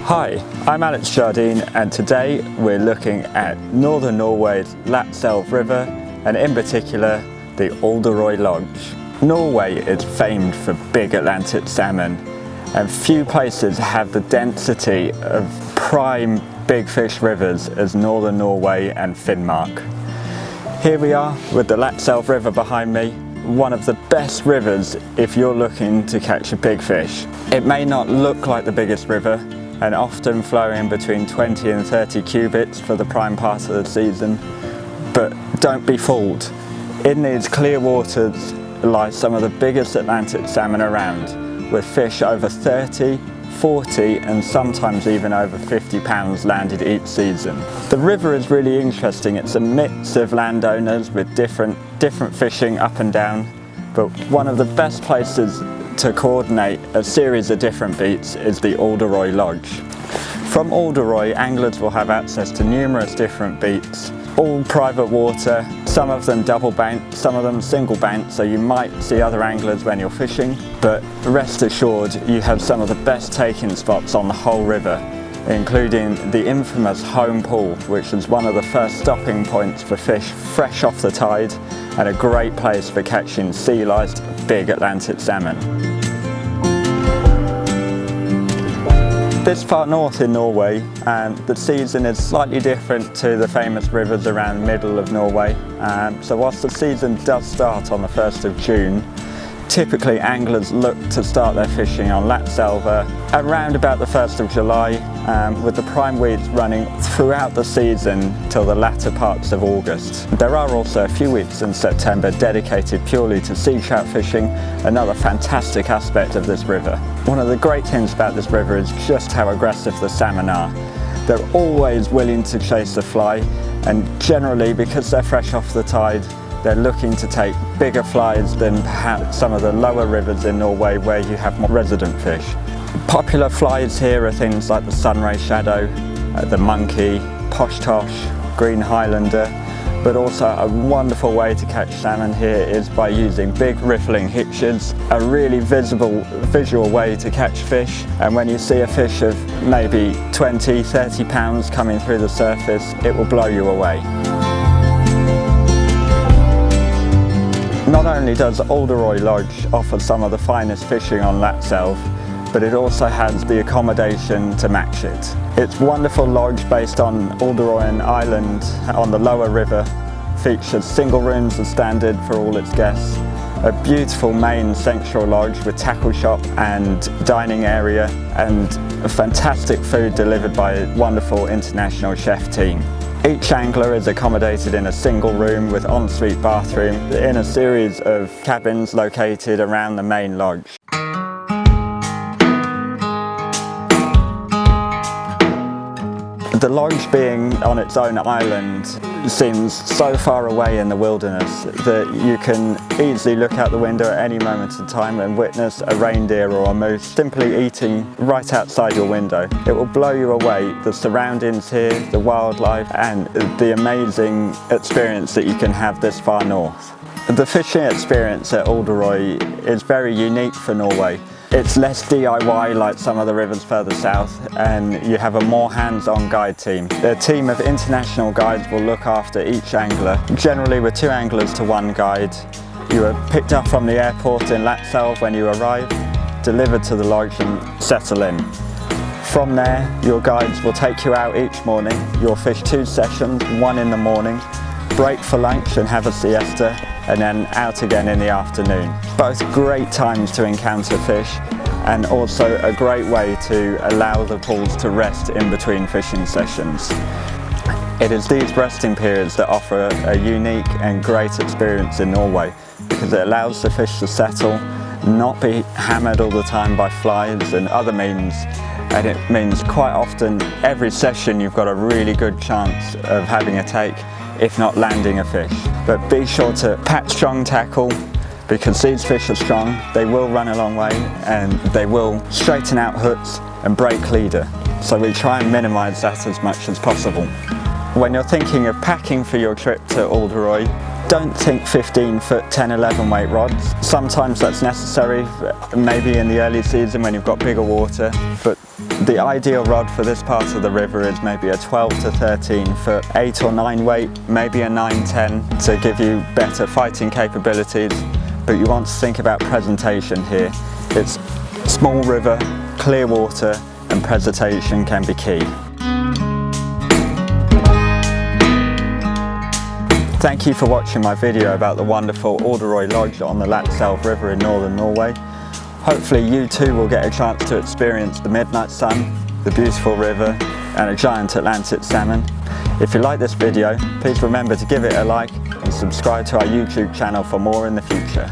Hi, I'm Alex Jardine and today we're looking at northern Norway's Lakselv River and in particular the Oldero Lodge. Norway is famed for big Atlantic salmon and few places have the density of prime big fish rivers as northern Norway and Finnmark. Here we are with the Lakselv River behind me, one of the best rivers if you're looking to catch a big fish. It may not look like the biggest river and often flowing between 20 and 30 cubits for the prime part of the season, but don't be fooled. In these clear waters lie some of the biggest Atlantic salmon around, with fish over 30, 40 and sometimes even over 50 pounds landed each season. The river is really interesting. It's a mix of landowners with different fishing up and down, but one of the best places to coordinate a series of different beats is the Oldero Lodge. From Oldero, anglers will have access to numerous different beats, all private water, some of them double banked, some of them single banked, so you might see other anglers when you're fishing, but rest assured you have some of the best taking spots on the whole river, including the infamous home pool, which is one of the first stopping points for fish fresh off the tide and a great place for catching sea-liced big Atlantic salmon. This far north in Norway, the season is slightly different to the famous rivers around the middle of Norway. So whilst the season does start on the 1st of June, typically anglers look to start their fishing on Lakselv around about the 1st of July, with the prime weeks running throughout the season till the latter parts of August. There are also a few weeks in September dedicated purely to sea trout fishing, another fantastic aspect of this river. One of the great things about this river is just how aggressive the salmon are. They're always willing to chase the fly, and generally because they're fresh off the tide, they're looking to take bigger flies than perhaps some of the lower rivers in Norway where you have more resident fish. Popular flies here are things like the sunray shadow, the monkey, posh tosh, green highlander, but also a wonderful way to catch salmon here is by using big riffling hitches, a really visual way to catch fish, and when you see a fish of maybe 20, 30 pounds coming through the surface, it will blow you away. Not only does Oldero Lodge offer some of the finest fishing on Lakselv, but it also has the accommodation to match it. Its wonderful lodge based on Oldero Island on the lower river features single rooms as standard for all its guests, a beautiful main central lodge with tackle shop and dining area, and fantastic food delivered by a wonderful international chef team. Each angler is accommodated in a single room with ensuite bathroom in a series of cabins located around the main lodge. The lodge being on its own island seems so far away in the wilderness that you can easily look out the window at any moment in time and witness a reindeer or a moose simply eating right outside your window. It will blow you away, the surroundings here, the wildlife and the amazing experience that you can have this far north. The fishing experience at Oldero is very unique for Norway. It's less DIY like some of the rivers further south, and you have a more hands-on guide team. The team of international guides will look after each angler, generally with 2 anglers to 1 guide. You are picked up from the airport in Lakselv when you arrive, delivered to the lodge and settle in. From there, your guides will take you out each morning. You'll fish 2 sessions, 1 in the morning, break for lunch and have a siesta, and then out again in the afternoon. Both great times to encounter fish and also a great way to allow the pools to rest in between fishing sessions. It is these resting periods that offer a unique and great experience in Norway because it allows the fish to settle, not be hammered all the time by flies and other means, and it means quite often every session you've got a really good chance of having a take, if not landing a fish. But be sure to pack strong tackle because these fish are strong, they will run a long way and they will straighten out hooks and break leader. So we try and minimise that as much as possible. When you're thinking of packing for your trip to Oldero, don't think 15-foot 10-11 weight rods. Sometimes that's necessary, maybe in the early season when you've got bigger water, but The ideal rod for this part of the river is maybe a 12 to 13 foot, 8 or 9 weight, maybe a 9-10 to give you better fighting capabilities, but you want to think about presentation here. It's small river, clear water, and presentation can be key. Thank you for watching my video about the wonderful Oldero Lodge on the Lakselv River in northern Norway. Hopefully you too will get a chance to experience the midnight sun, the beautiful river, and a giant Atlantic salmon. If you like this video, please remember to give it a like and subscribe to our YouTube channel for more in the future.